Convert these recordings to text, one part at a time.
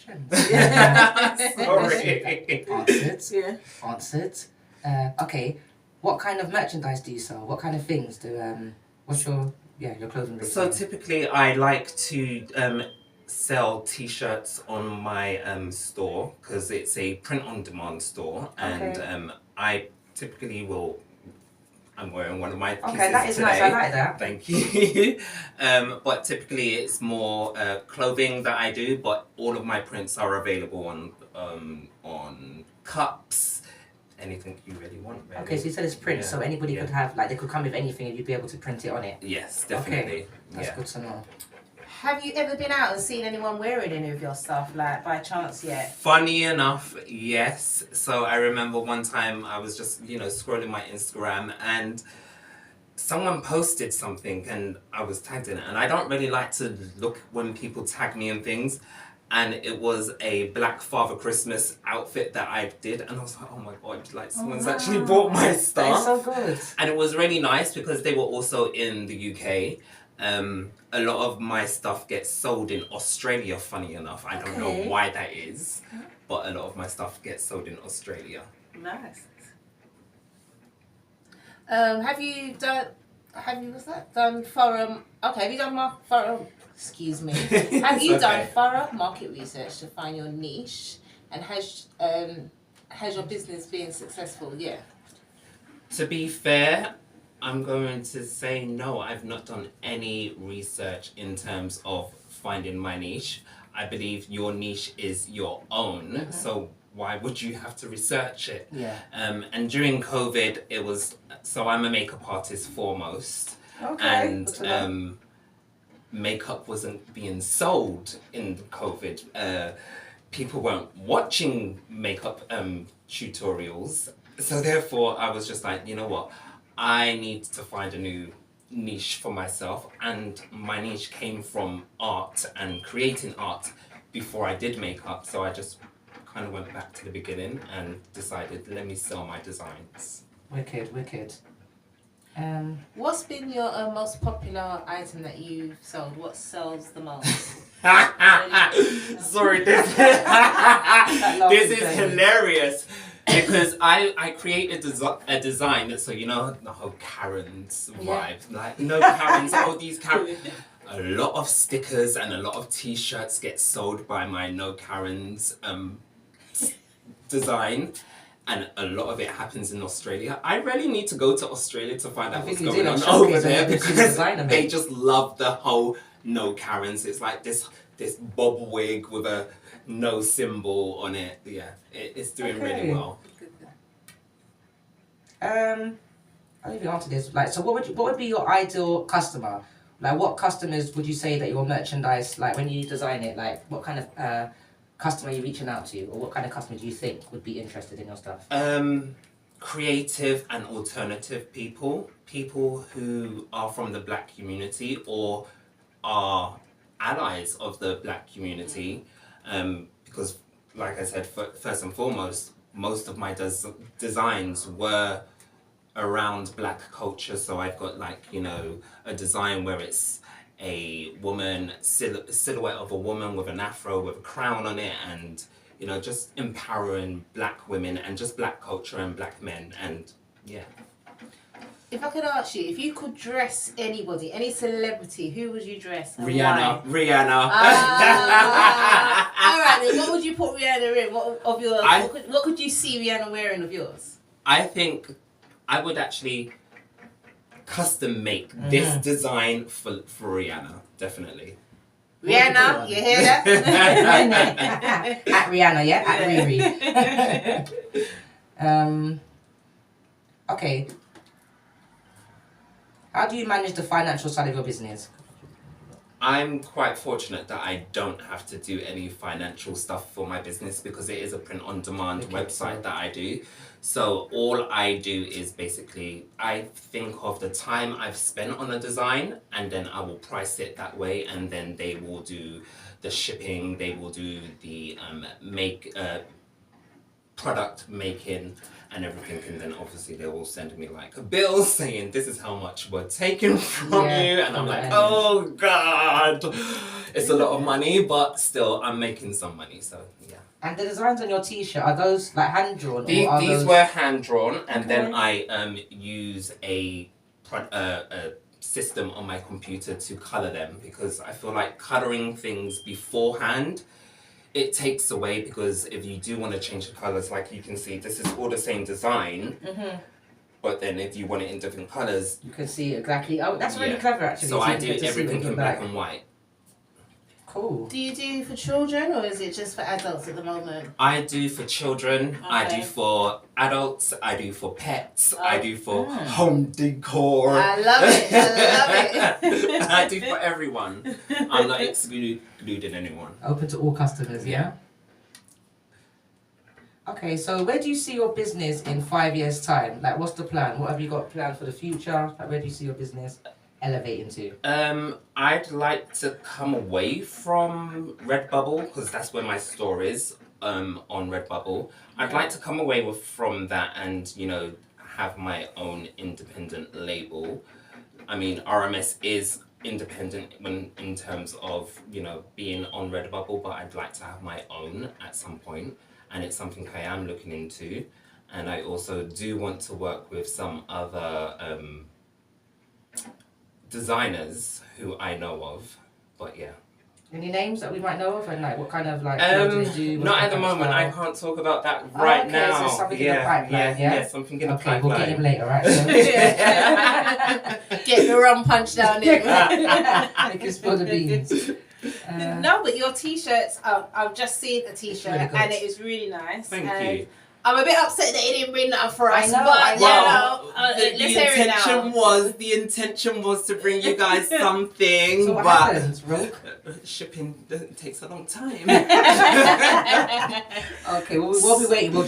questions. Sorry. Answered. Okay. What kind of merchandise do you sell? What kind of things do what's your clothing business? So typically I like to sell t-shirts on my store because it's a print-on-demand store, and I typically will. I'm wearing one of my pieces Okay, that is today. nice. I like that. Thank you. But typically it's more clothing that I do, but all of my prints are available on cups, anything you really want. Really. Okay, so you said it's print, so anybody could have, like, they could come with anything and you'd be able to print it on it. Yes, definitely. Okay, that's good to know. Have you ever been out and seen anyone wearing any of your stuff, like, by chance yet? Funny enough, yes. So I remember one time I was just, scrolling my Instagram and someone posted something and I was tagged in it. And I don't really like to look when people tag me in things. And it was a Black Father Christmas outfit that I did. And I was like, oh my God, like someone's actually bought my stuff. That is so good. And it was really nice because they were also in the UK. A lot of my stuff gets sold in Australia, funny enough. I don't know why that is, but a lot of my stuff gets sold in Australia. Nice. Have you done forum? Okay, have you done forum? Excuse me. Have you done thorough market research to find your niche, and has your business been successful? Yeah. To be fair, I'm going to say no. I've not done any research in terms of finding my niche. I believe your niche is your own, so why would you have to research it? Yeah. And during COVID, it was, so I'm a makeup artist foremost. Okay. And makeup wasn't being sold in COVID. People weren't watching makeup tutorials. So therefore, I was just like, you know what? I need to find a new niche for myself. And my niche came from art and creating art before I did makeup. So I just kind of went back to the beginning and decided, let me sell my designs. Wicked. What's been your most popular item that you've sold? What sells the most? Sorry, this is hilarious because I created a design that, so the whole Karen's vibe, like no Karens, all these Karens. A lot of stickers and a lot of t-shirts get sold by my No Karens design. And a lot of it happens in Australia. I really need to go to Australia to find out what's going on over there because they just love the whole No Karens. It's like this bob wig with a no symbol on it. Yeah, it's doing really well. I'll leave you answer this. Like, so what would be your ideal customer? Like, what customers would you say that your merchandise, like when you design it, like what kind of customer are you reaching out to, or what kind of customer do you think would be interested in your stuff? Creative and alternative people who are from the Black community or are allies of the Black community, because like I said, first and foremost, most of my designs were around Black culture. So I've got a design where it's a woman, silhouette of a woman with an afro with a crown on it, and just empowering Black women and just Black culture and Black men, and yeah. If I could ask you, if you could dress anybody, any celebrity, who would you dress? And Rihanna. why? Rihanna. All right, then what would you put Rihanna in? What could you see Rihanna wearing of yours? I think I would actually custom make this design for Rihanna, definitely. Rihanna, you hear that? At Rihanna, yeah? At Riri. Okay. How do you manage the financial side of your business? I'm quite fortunate that I don't have to do any financial stuff for my business because it is a print-on-demand website that I do. So all I do is basically, I think of the time I've spent on a design and then I will price it that way, and then they will do the shipping, they will do the product making and everything, and then obviously they're all sending me like a bill saying this is how much we're taking from you, and I'm like, oh god, it's a lot of money, but still I'm making some money, so yeah. And the designs on your t-shirt, are those like hand drawn? These were hand drawn, and then I use a system on my computer to color them, because I feel like coloring things beforehand, it takes away, because if you do want to change the colors, like you can see, this is all the same design, but then if you want it in different colors, you can see exactly. Oh, that's really clever actually. So I do everything in black and white. Cool. Do you do for children, or is it just for adults at the moment? I do for children, I do for adults, I do for pets, I do for home decor. I love it, I love it. I do for everyone. I'm not excluding anyone. Open to all customers, yeah? Okay, so where do you see your business in 5 years' time? Like, what's the plan? What have you got planned for the future? Like, where do you see your business elevating to? I'd like to come away from Redbubble, because that's where my store is, on Redbubble. I'd like to come away from that and, you know, have my own independent label. I mean, RMS is independent in terms of, you know, being on Redbubble, but I'd like to have my own at some point, and it's something I am looking into. And I also do want to work with some other designers who I know of, but yeah. Any names that we might know of, and like what kind of like what do they do? Not at the moment. I can't talk about that right now. So something in the pipeline, yeah, something in the pipeline. Okay, we'll get him later, right? So. Get the rum punch down there. Make him spill the beans. No, but your t-shirts, I've just seen the t-shirt really good. and it is really nice. Thank you. I'm a bit upset that he didn't bring that for us, I know, but the intention was to bring you guys something, so what but happens, Roke? shipping takes a long time. Okay, well, we'll be waiting. We'll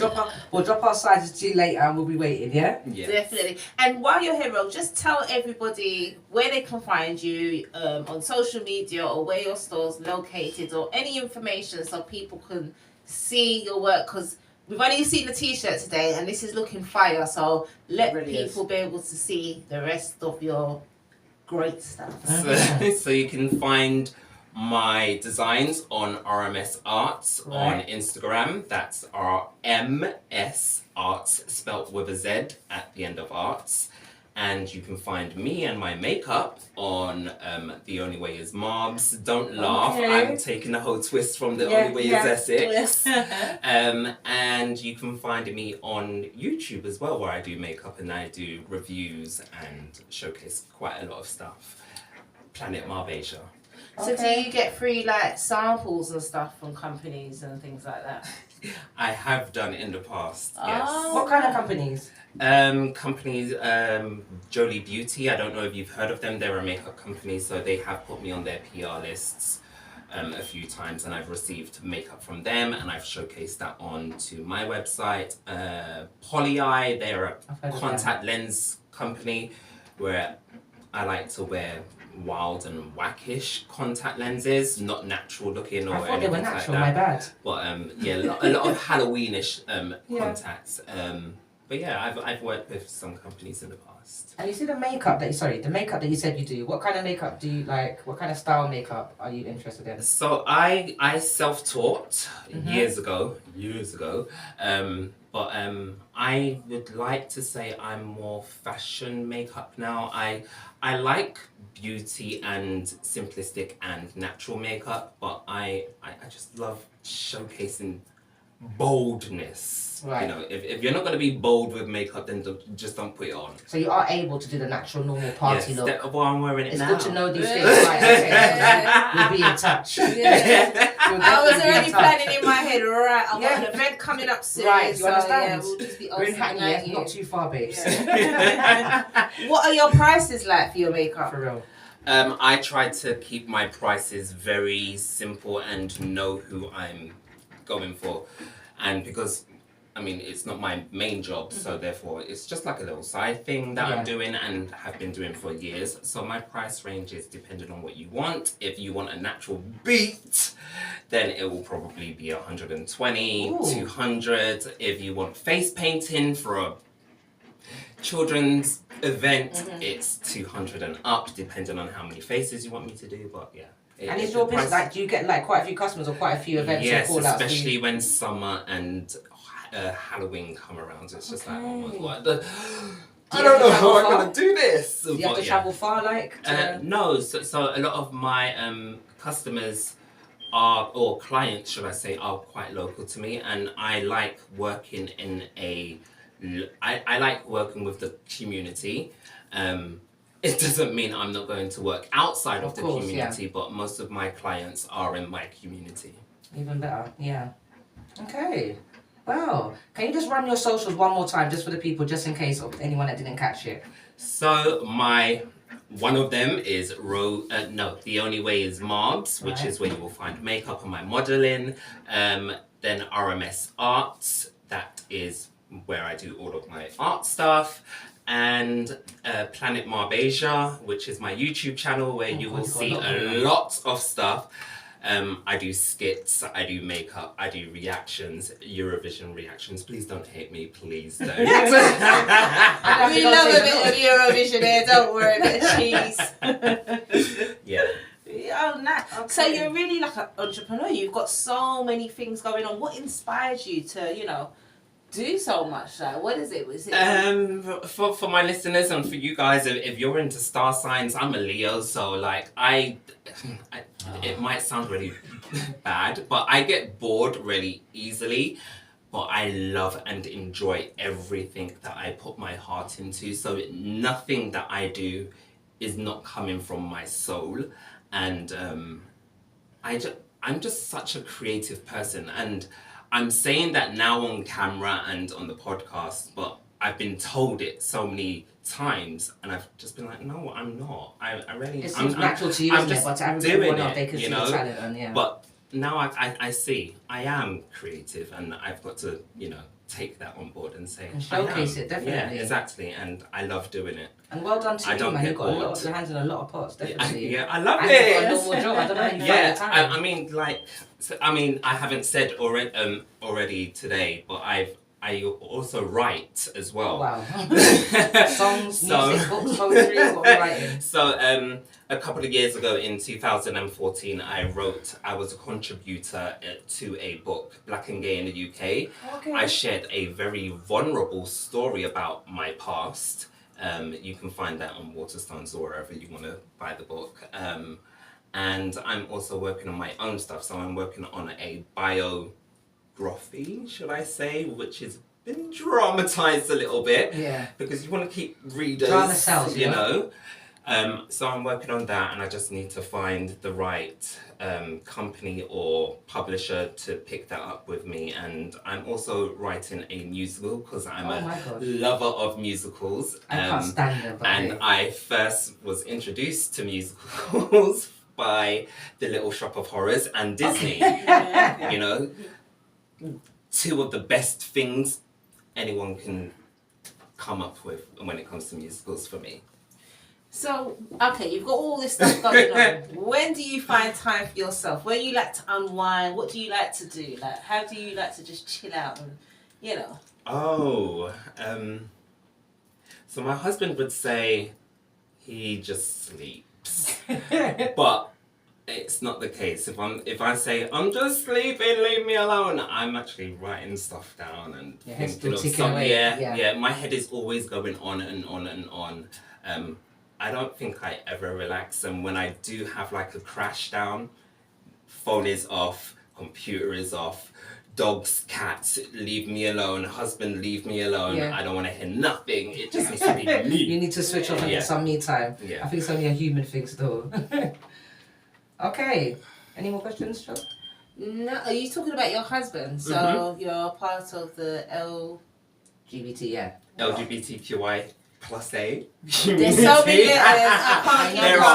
drop our sizes to you later, and we'll be waiting. Yeah. Yeah. Definitely. And while you're here, Roke, just tell everybody where they can find you on social media, or where your store's located, or any information so people can see your work, because we've only seen the t-shirt today and this is looking fire, so let people be able to see the rest of your great stuff. So you can find my designs on RMS Arts on Instagram. That's RMS Arts, spelt with a Z at the end of Arts. And you can find me and my makeup on The Only Way Is Marbs. Don't laugh, I'm taking the whole twist from The Only Way Is Essex. And you can find me on YouTube as well, where I do makeup and I do reviews and showcase quite a lot of stuff. Planet Marbasia. So do you get free like samples and stuff from companies and things like that? I have done in the past, yes. What kind of companies? Companies, Jolie Beauty, I don't know if you've heard of them. They're a makeup company, so they have put me on their PR lists a few times, and I've received makeup from them, and I've showcased that onto my website. Polyeye, they're a contact lens company where I like to wear wild and wackish contact lenses, not natural looking or anything like that. I thought they were natural, my bad. But yeah, a lot of Halloweenish contacts. But yeah, I've worked with some companies in the past. And you see the makeup that you said you do. What kind of makeup do you like? What kind of style makeup are you interested in? So I self-taught years ago. But I would like to say I'm more fashion makeup now. I like beauty and simplistic and natural makeup, but I just love showcasing boldness. Right. You know, if you're not going to be bold with makeup, then just don't put it on. So you are able to do the natural, normal party look. Well, I'm wearing it it's now. It's good to know these things. Right, okay. We'll be in touch. I was already planning in my head, right, I've got an event coming up soon. Right, you understand? Yeah, we'll just be We're in Hackney, not too far, babes. What are your prices like for your makeup? For real. I try to keep my prices very simple and know who I'm going for. And because I mean, it's not my main job, so therefore it's just like a little side thing that I'm doing and have been doing for years. So my price range is depending on what you want. If you want a natural beat, then it will probably be 120, Ooh. 200. If you want face painting for a children's event, it's 200 and up, depending on how many faces you want me to do. But yeah. And is your business like, do you get like quite a few customers or quite a few events? Yes, or call outs especially when summer and Halloween come around. It's just like, oh my god, I don't know how I'm gonna do this. Do you have to travel far, like? No, so a lot of my customers are, or clients, should I say, are quite local to me, and I like working in I like working with the community. It doesn't mean I'm not going to work outside of the community, but most of my clients are in my community. Even better, yeah. Okay. Wow. Can you just run your socials one more time, just for the people, just in case of anyone that didn't catch it? So one of them is The Only Way is Marbs, which is where you will find makeup and my modeling. Then RMS Arts, that is where I do all of my art stuff. And Planet Marbesia, which is my YouTube channel where you will see a lot of stuff. I do skits, I do makeup, I do reactions, Eurovision reactions. Please don't hate me, please don't. We love a bit of Eurovision here, don't worry, a bit of cheese. Yeah. Oh, nice. Okay. So you're really like an entrepreneur. You've got so many things going on. What inspires you to, do so much? Like, what is it? For my listeners and for you guys, if you're into star signs, I'm a Leo, so like it might sound really bad, but I get bored really easily. But I love and enjoy everything that I put my heart into. So nothing that I do is not coming from my soul, and I'm just such a creative person, and I'm saying that now on camera and on the podcast, but I've been told it so many times, and I've just been like, no, I'm not. I really. It seems natural to you, isn't it? But to everyone else, they can see the talent, and yeah. But now I see I am creative, and I've got to take that on board and say and showcase it, definitely. Yeah, exactly, and I love doing it. And well done to you, man. You've got your hands in a lot of pots, definitely. Yeah, I love and it. You've got a normal job. I don't know how you find the time. I haven't said already today, but I also write as well. Oh, wow. Songs, music, books, poetry, what are you writing? So a couple of years ago in 2014, I was a contributor to a book, Black and Gay in the UK. Okay. I shared a very vulnerable story about my past. You can find that on Waterstones or wherever you want to buy the book. And I'm also working on my own stuff. So I'm working on a biography, should I say, which has been dramatized a little bit. Yeah. Because you want to keep readers, Drama sells, you know. So I'm working on that, and I just need to find the right company or publisher to pick that up with me. And I'm also writing a musical because I'm a lover of musicals. I can't stand them. And I first was introduced to musicals by The Little Shop of Horrors and Disney. Two of the best things anyone can come up with when it comes to musicals for me. So, okay, you've got all this stuff going on. When do you find time for yourself? When you like to unwind? What do you like to do? Like, how do you like to just chill out and, So my husband would say he just sleeps. But it's not the case. If I say I'm just sleeping, leave me alone, I'm actually writing stuff down and thinking of something. Yeah. My head is always going on and on and on. I don't think I ever relax, and when I do have like a crash down, phone is off, computer is off, dogs, cats, leave me alone, husband, leave me alone. I don't want to hear nothing. It just needs to be me. You need to switch off and get some me time. Yeah. I think it's only a human thing still. Okay. Any more questions, Joe? No. Are you talking about your husband? So you're part of the LGBT, yeah. LGBTQI plus A There's so many letters. I can't keep There up.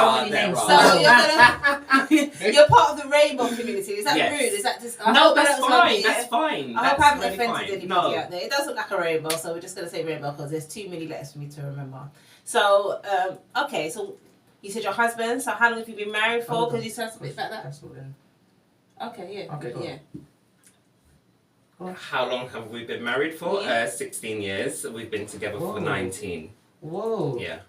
are. So you're part of the rainbow community. Is that Yes. rude? Is that just? No, that's fine. That's fine. I hope I That's haven't really offended fine. anybody No. out there. It does look like a rainbow, so we're just gonna say rainbow because there's too many letters for me to remember. So okay, so you said your husband. So how long have you been married for? Could you tell us a bit about that? That's all then. Okay, yeah. Okay, go on. Yeah. How long have we been married for? Yeah. 16 years. We've been together Whoa. for 19. Whoa. Yeah.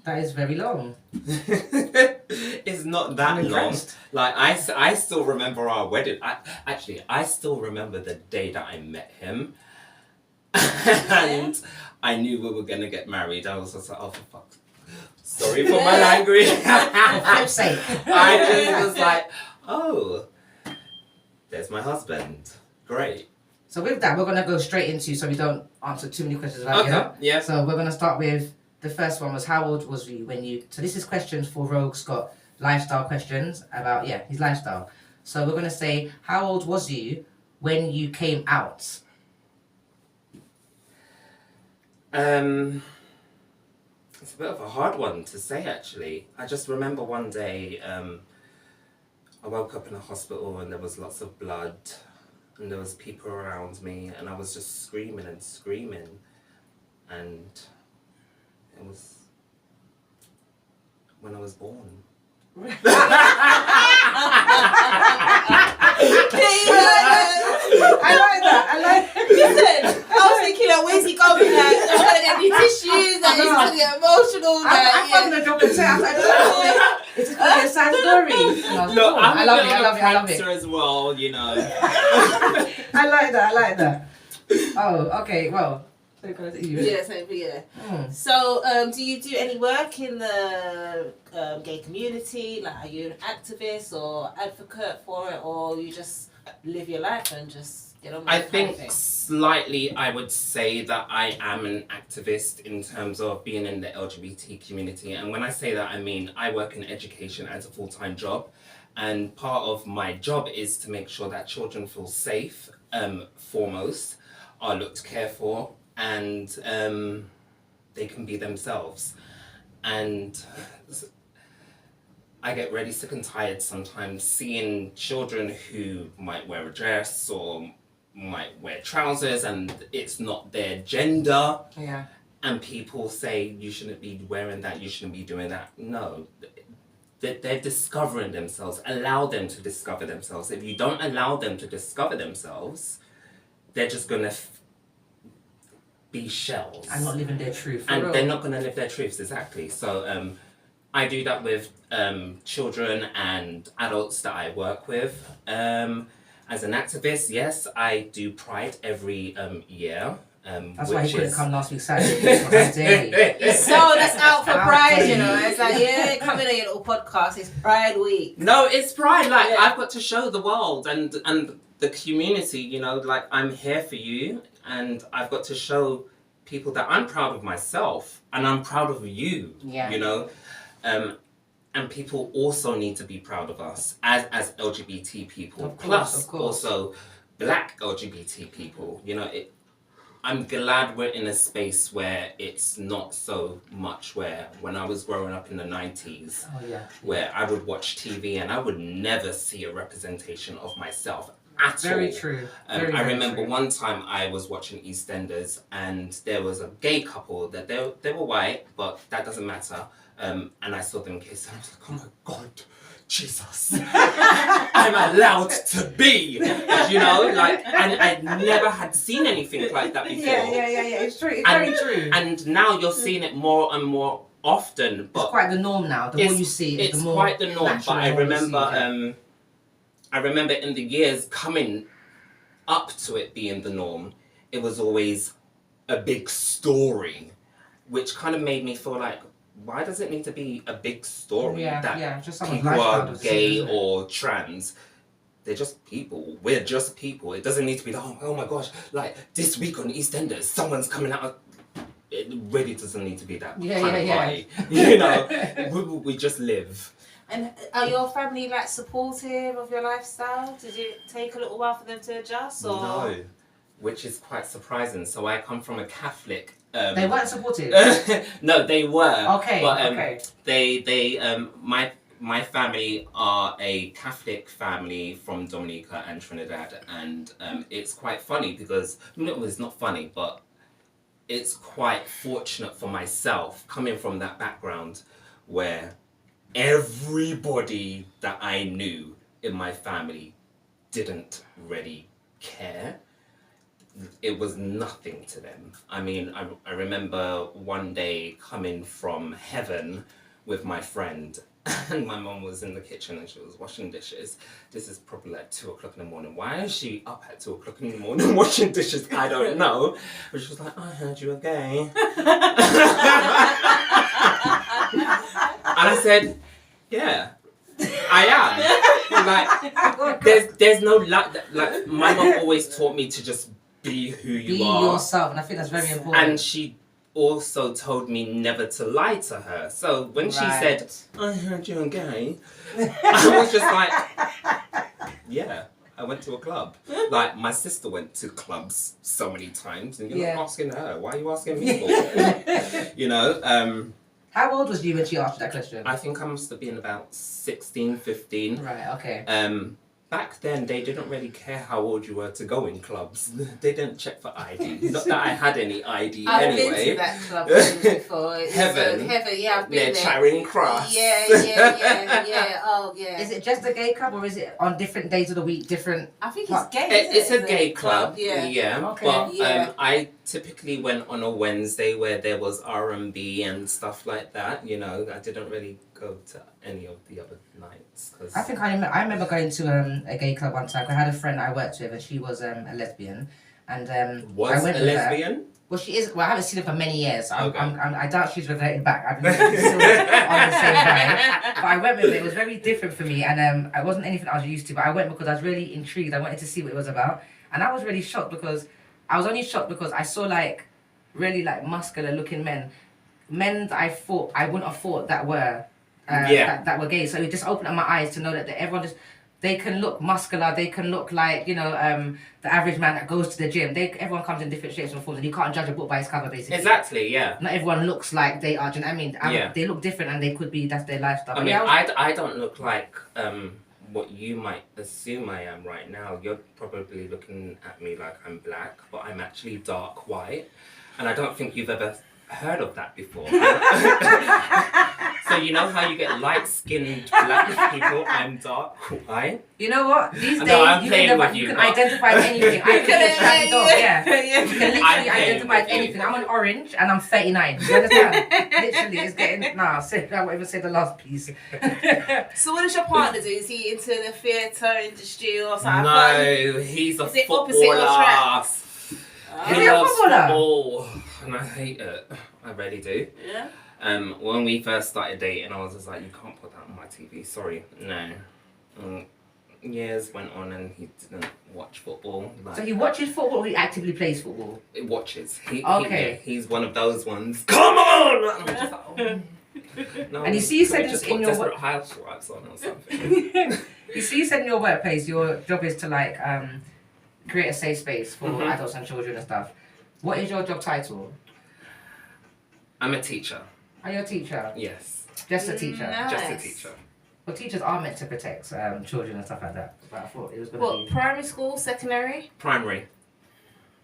That is very long. It's not that I'm long. impressed. Like I still remember our wedding. I still remember the day that I met him, and I knew we were gonna get married. I was just like, oh for fuck. Sorry for my language. For flip's sake. I just was like, oh, there's my husband. Great. So with that, we're gonna go straight into, so we don't answer too many questions about you. Okay. Yeah. So we're gonna start with the first one was how old was you when you? So this is questions for Rogue Scott, lifestyle questions about his lifestyle. So we're gonna say how old was you when you came out? It's a bit of a hard one to say actually. I just remember one day I woke up in a hospital and there was lots of blood and there was people around me and I was just screaming and screaming and it was when I was born. I like that. Listen, I was thinking, like, where's he going? Like, he's trying to get me tissues, like, he's trying to get emotional. I'm gonna drop a text. I don't know. It's just gonna be a sad story. No, I love it. I love it. as well, you know. I like that. Oh, okay. Well, so you guys- you- Yeah, so, yeah. So, do you do any work in the gay community? Like, are you an activist or advocate for it, or you just live your life and just get on with I it kind of think thing? slightly I would say that I am an activist in terms of being in the LGBT community. And when I say that, I mean I work in education as a full-time job. And part of my job is to make sure that children feel safe, foremost, are looked care for, and they can be themselves. And I get really sick and tired sometimes seeing children who might wear a dress or might wear trousers and it's not their gender. Yeah. And people say, you shouldn't be wearing that, you shouldn't be doing that. No, they're discovering themselves. Allow them to discover themselves. If you don't allow them to discover themselves, they're just going to be shells. And not living their truth. And For they're real. not going to live their truths, exactly. So I do that with children and adults that I work with. As an activist, yes, I do Pride every year. That's which why he couldn't is- come last week Saturday. How dare he? So that's out for How Pride, dare you know. you. It's like, yeah, come in on your little podcast. It's Pride Week. No, it's Pride. Like Yeah. I've got to show the world and the community. You know, like I'm here for you, and I've got to show people that I'm proud of myself and I'm proud of you. Yeah. You know, and people also need to be proud of us as LGBT people. Of course, Plus, of course. also Black LGBT people. You know, I'm glad we're in a space where it's not so much where when I was growing up in the 90s, Oh yeah. where I would watch TV and I would never see a representation of myself at Very all. true. I Very remember true. one time I was watching EastEnders and there was a gay couple that they were white, but that doesn't matter. And I saw them kiss and I was like, oh my God, Jesus, I'm allowed to be, you know, like, and I never had seen anything like that before. Yeah. It's true. It's And- very true. And now you're seeing it more and more often, It's but quite the norm now. The more you see it, it's the more quite the norm. But natural I you see remember, it. I remember in the years coming up to it being the norm, it was always a big story, which kind of made me feel like, why does it need to be a big story that just someone's people lifestyle are does it, gay isn't it? or trans? They're just people. We're just people. It doesn't need to be like, oh my gosh, like this week on EastEnders, someone's coming out. It really doesn't need to be that kind of high. You know, we just live. And are your family like supportive of your lifestyle? Did it take a little while for them to adjust? Or? which is quite surprising. So I come from a Catholic. They weren't supportive. No, they were. Okay. But Okay. my family are a Catholic family from Dominica and Trinidad, and it's quite funny because it's not funny, but it's quite fortunate for myself coming from that background where everybody that I knew in my family didn't really care. It was nothing to them. I mean, I remember one day coming from heaven with my friend, and my mum was in the kitchen and she was washing dishes. This is probably like 2 o'clock in the morning. Why is she up at 2 o'clock in the morning washing dishes? I don't know. But she was like, I heard you were gay. And I said, yeah, I am. Like, there's no like my mum always taught me to just be who you Be are. yourself, and I think that's very important. And she also told me never to lie to her. So when she said, I heard you were gay, I was just like, yeah, I went to a club. Like, my sister went to clubs so many times, and you're not asking her. Why are you asking me for? You know? How old was you when she asked you that question? I think I must have been about 16, 15. Right, okay. Back then, they didn't really care how old you were to go in clubs. They didn't check for ID. Not that I had any ID I've anyway. been to that club before. Heaven. Heaven, yeah, I've been Near there. Charing Cross. Yeah. Oh, yeah. Is it just a gay club, or is it on different days of the week, different... I think it's gay, It's isn't a gay club, Yeah. Okay. But Yeah. I typically went on a Wednesday where there was R&B and stuff like that. You know, I didn't really go to any of the other nights. Cause I think I remember going to a gay club one time. I had a friend I worked with, and she was a lesbian. And was I went a with her. lesbian? Well, she is. Well, I haven't seen her for many years. Okay. I doubt she's reverted back. I believe she's still on the same vibe. But I went with it. It was very different for me, and it wasn't anything I was used to. But I went because I was really intrigued. I wanted to see what it was about, and I was really shocked because I was only shocked because I saw like really like muscular looking men that I wouldn't have thought that were that were gay. So it just opened up my eyes to know that everyone just. They can look muscular. They can look like, you know, the average man that goes to the gym. Everyone comes in different shapes and forms, and you can't judge a book by its cover, basically. Exactly, yeah. Not everyone looks like they are. Do you know what I mean? They look different, and they could be. That's their lifestyle. I mean, I don't look like what you might assume I am right now. You're probably looking at me like I'm black, but I'm actually dark white, and I don't think you've ever heard of that before. So you know how you get light-skinned black people? I'm dark white. You know what? These days, I'm you playing can, with you you, can but- identify with anything. I can track it off, yeah. You can literally I'm playing identify with with you. anything. I'm an orange, and I'm 39. Do you understand? Literally, it's getting... Nah, I won't even say the last piece. So what does your partner do? Is he into the theatre industry or something? No, he's a Is it footballer. opposite or Is he a loves footballer? football, and I hate it. I really do. Yeah. When we first started dating, I was just like, you can't put that on my TV. Sorry, no. Years went on, and he didn't watch football. Like, So he watches football, or he actively plays football? he watches. Okay. He's one of those ones. Come on! I'm just like, oh. No, And you see, you said can we this just in put your Desperate Housewives on or something. You see, you said in your workplace, your job is to like create a safe space for Mhm. adults and children and stuff. What is your job title? I'm a teacher. Are you a teacher? Yes, Just a teacher? No. just a Nice. teacher. Well, teachers are meant to protect children and stuff like that. But I thought it was going What, to be... primary school, secondary? Primary.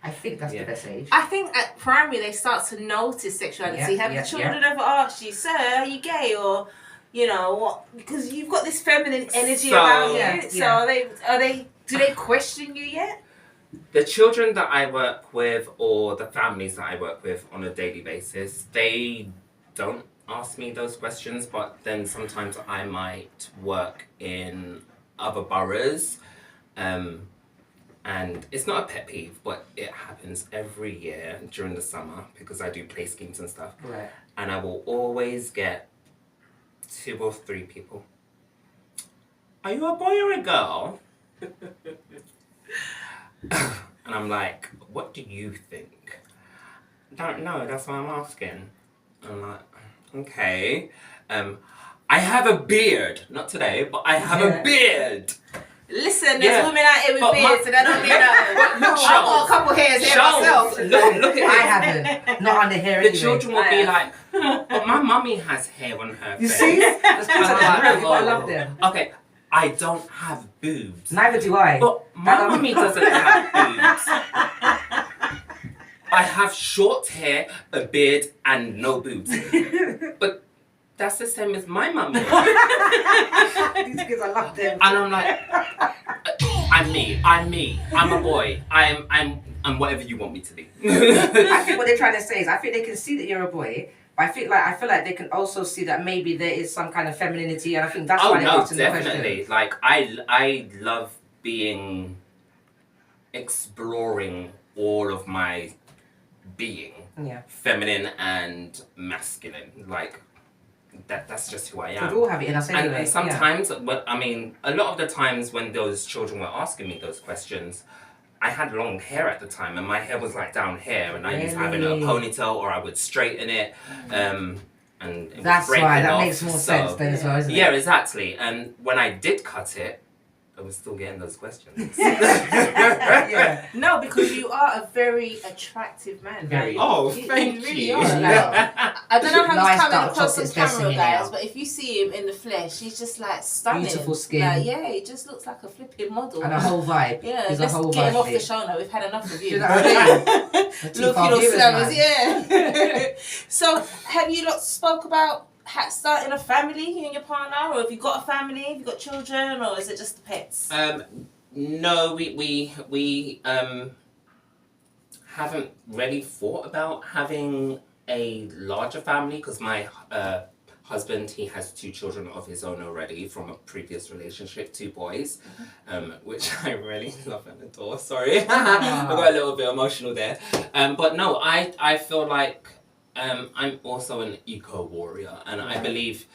I think that's Yeah. the best age. I think at primary they start to notice sexuality. Yeah, Have yeah, the children ever asked you, sir, are you gay? Or, you know, what? Because you've got this feminine energy So- about you. Yeah, So yeah. do they question you yet? The children that I work with, or the families that I work with on a daily basis, they don't ask me those questions, but then sometimes I might work in other boroughs, and it's not a pet peeve, but it happens every year during the summer because I do play schemes and stuff, Right. and I will always get 2 or 3 people. Are you a boy or a girl? And I'm like, what do you think? Don't know, that's why I'm asking. I'm like, okay. I have a beard. Not today, but I have Yeah. a beard. Listen, there's Yeah. women out here with But beards, and I don't mean that. Look, I've got a couple hairs here myself. Look at I it. haven't. Not on the hair The anyway. children will be like, but my mummy has hair on her You face. see? That's And I'm like, real. I oh, love them. Okay, I don't have boobs. Neither do I. But my mummy doesn't have boobs. I have short hair, a beard, and no boobs. But that's the same as my mummy. These kids, I love them. And I'm like, I'm me. I'm a boy. I'm whatever you want me to be. I think what they're trying to say is, I think they can see that you're a boy, but I feel like they can also see that maybe there is some kind of femininity, and I think that's Oh why they're no, asking the question. definitely. Like I love exploring all of my being, Yeah. feminine and masculine. Like that's just who I am. We all have it in us anyway. And sometimes, well, I mean, a lot of the times when those children were asking me those questions, I had long hair at the time, and my hair was like down here, and I used to have it in a ponytail, or I would straighten it, and it would That's break why it that off. makes more sense then as well, isn't it? Yeah, exactly. And when I did cut it, I was still getting those questions. Yeah. No, because you are a very attractive man. Very. Like, Oh, you thank really you. are. Like, I don't know how Nice he's coming dark across on chocolate's camera, destiny guys, now. but if you see him in the flesh, he's just like stunning. Beautiful skin. Like, yeah, he just looks like a flipping model. And a whole vibe. Yeah, He's let's a whole get him vibe. off the babe. show now. We've had enough of Do you. you know what I mean? The Look, you T5 know, viewers, slammers, man. yeah. So, have you lot spoke about starting a family, you and your partner, or have you got a family? Have you got children, or is it just the pets? No, we haven't really thought about having a larger family, because my husband, he has 2 children of his own already from a previous relationship, 2 boys, which I really love and adore. Sorry, I got a little bit emotional there. But no, I feel like I'm also an eco-warrior, and I believe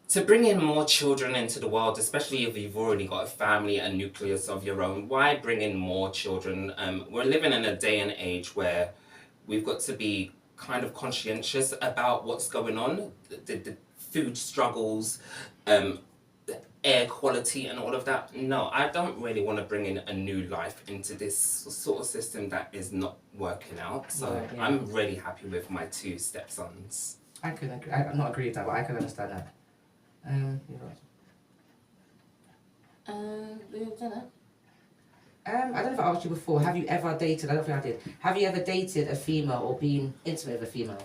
to bring in more children into the world, especially if you've already got a family, a nucleus of your own, why bring in more children? We're living in a day and age where we've got to be kind of conscientious about what's going on, the food struggles, the air quality and all of that. No, I don't really want to bring in a new life into this sort of system that is not working out. So Right, yeah. I'm really happy with my 2 stepsons. I can agree. I'm not agree with that, but I can understand that. You're right. We've done it. I don't know if I asked you before. Have you ever dated? I don't think I did. Have you ever dated a female or been intimate with a female?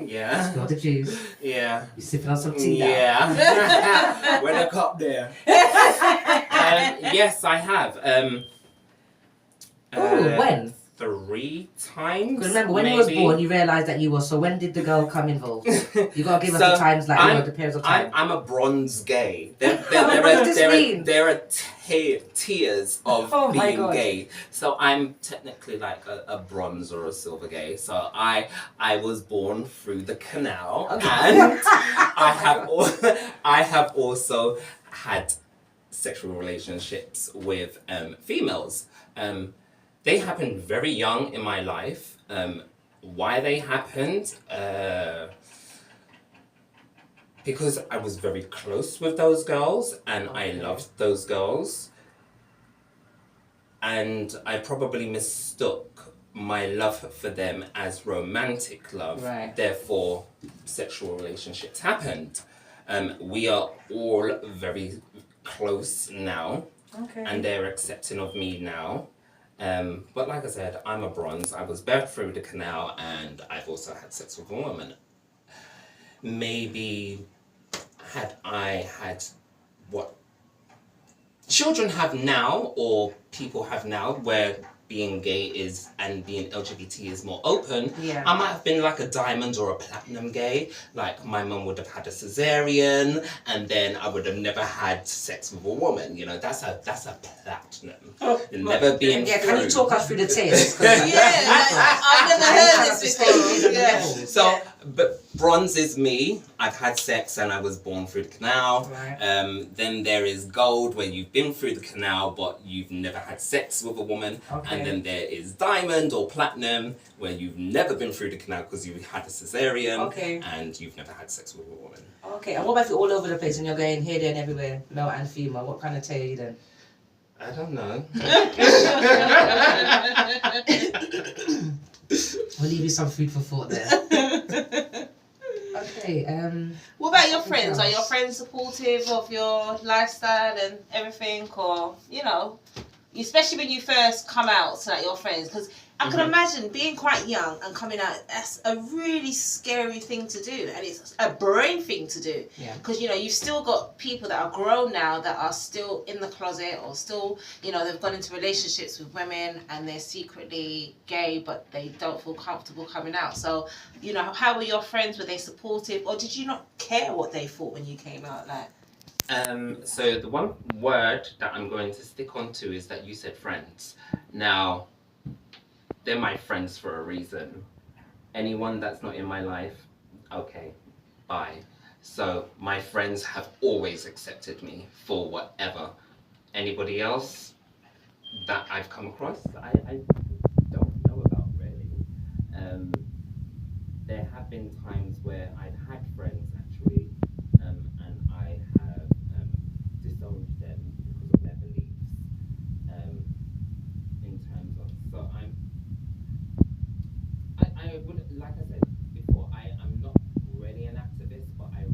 Yeah. Got the juice. Yeah. You sipping on some tea now? Yeah. With a cup there. Yes, I have. When? 3 times. Because remember, when you was maybe. born, you realised that you were. So when did the girl come involved? You gotta give us So, the times, like the periods of time. I'm a bronze gay. What does this mean? There are tiers of Oh my being God. gay. So I'm technically like a bronze or a silver gay. So I was born through the canal, Okay. and I have also had sexual relationships with females. They happened very young in my life. Why they happened? Because I was very close with those girls, and I loved those girls. And I probably mistook my love for them as romantic love. Right. Therefore, sexual relationships happened. We are all very close now, Okay. and they're accepting of me now. But like I said, I'm a bronze. I was birthed through the canal, and I've also had sex with a woman. Maybe had I had what children have now, or people have now, where being gay is and being LGBT is more open, Yeah. I might have been like a diamond or a platinum gay. Like my mum would have had a cesarean, and then I would have never had sex with a woman. You know, that's a platinum. Never being Yeah, can you through. talk us through the tiers? I've never heard this before. Yeah. So, but bronze is me. I've had sex and I was born through the canal. Right. Then there is gold, where you've been through the canal but you've never had sex with a woman. Okay. And then there is diamond or platinum, where you've never been through the canal because you had a cesarean. Okay. And you've never had sex with a woman. Okay, and what about if you're all over the place and you're going here, there, and everywhere, male and female? What kind of tier are you then? I don't know. We'll leave you some food for thought there. Okay. What about your Something friends? Are else. your friends supportive of your lifestyle and everything, or especially when you first come out to like your friends? Because I can imagine being quite young and coming out. That's a really scary thing to do, and it's a brave thing to do. Yeah. Because you've still got people that are grown now that are still in the closet, or still they've gone into relationships with women and they're secretly gay, but they don't feel comfortable coming out. So how were your friends? Were they supportive, or did you not care what they thought when you came out? Like, So the one word that I'm going to stick on to is that you said friends. Now, they're my friends for a reason. Anyone that's not in my life, okay, bye. So my friends have always accepted me for whatever. Anybody else that I've come across, I don't know about really. There have been times where I've had friends actually, and I have disowned them because of their beliefs. In terms of, so I would, like I said before, I'm not really an activist, but I have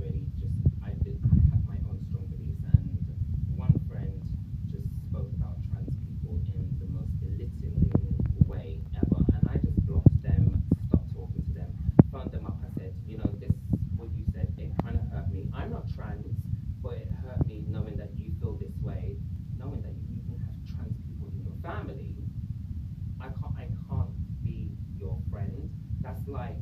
my own strong beliefs. And one friend just spoke about trans people in the most belittling way ever, and I just blocked them, stopped talking to them, phoned them up. I said, this, what you said, it kind of hurt me. I'm not trans, but it hurt me knowing that you feel this way, knowing that you even have trans people in your family. I can't be your friend. That's like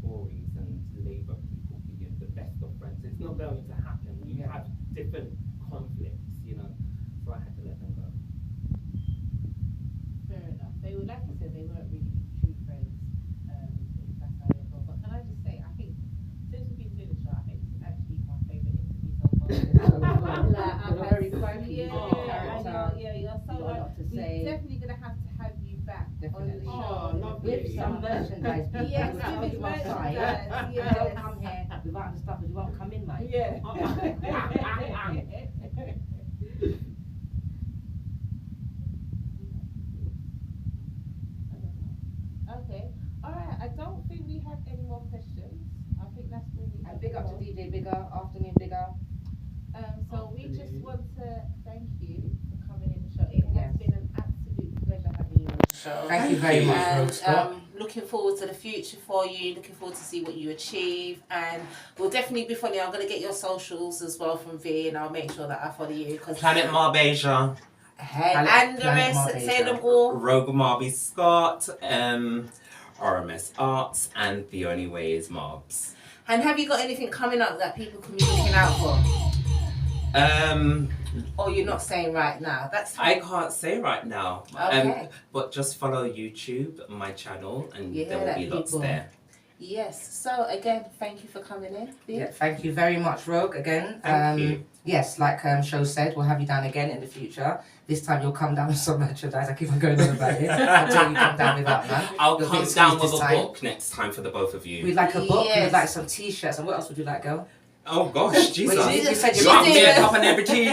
Tories and Labour people being the best of friends. It's not going to happen. You have different conflicts, so I had to let them go. Fair enough. They were, like I said, they weren't really true friends. If that's how they felt. But can I just say, I think since we've been doing the show, I think this is actually my favourite interview so far. You're very funky. Yeah, You've got I character. know. Yeah, you're so You've got a lot to say. We're definitely gonna have you back Definitely. on the Oh, show. lovely. With some merchandise. People Yes, will tell with you outside. merchandise, yes. Don't come here without the stuff because you won't come in, mate. Yeah. Okay. All right. I don't think we have any more questions. I think that's all we have. And big up to DJ Bigger, Afternoon Bigger. So we just want to thank you for coming in the show. It has Yes. been an absolute pleasure having you on the show. Thank you very much, and Rose Scott. looking forward to the future for you, looking forward to see what you achieve, and we'll definitely be following you. I'm going to get your socials as well from V, and I'll make sure that I follow you. Planet Marbeja, Hey, Planet- and the Planet rest, Marbeja. say them all. Rogue Marby Scott, RMS Arts, and The Only Way is Marbs. And have you got anything coming up that people can be looking out for? Or you're not saying right now? That's I fine. can't say right now. Okay. But just follow YouTube, my channel, and Yeah, there will that be lots people. there. Yes. So again, thank you for coming in. V. Yeah, thank you very much, Rogue. Again, Thank you. yes, like Show said, we'll have you down again in the future. This time you'll come down with some merchandise. I keep on going on about it until you come down without none. I'll You'll come get down excused with this a time. book next time for the both of you. We'd like a book. Yes. We'd like some T-shirts. And what else would you like, girl? Oh gosh, Jesus. Well, you said you Drop me a did. cup and everything.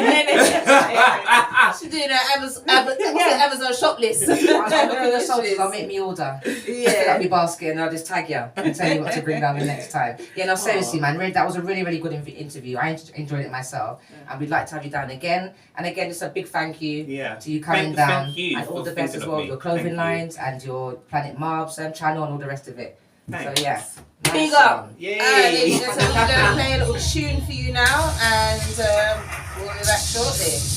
She's doing her Amazon shop list. I'll look at the soldiers. I'll make me order. Fill up my basket and I'll just tag you and tell you what to bring down the next time. Yeah, no, seriously, man. That was a really, really good interview. I enjoyed it myself, and we'd like to have you down again. And again, just a big thank you to you coming down, Thank you and all for the best thinking as of well. me. Your clothing Thank you. lines and your Planet Marbs channel and all the rest of it. Thanks. So yeah, Big nice up. one. Yay! Ladies and gentlemen, we're going to play a little tune for you now, and we'll be back shortly.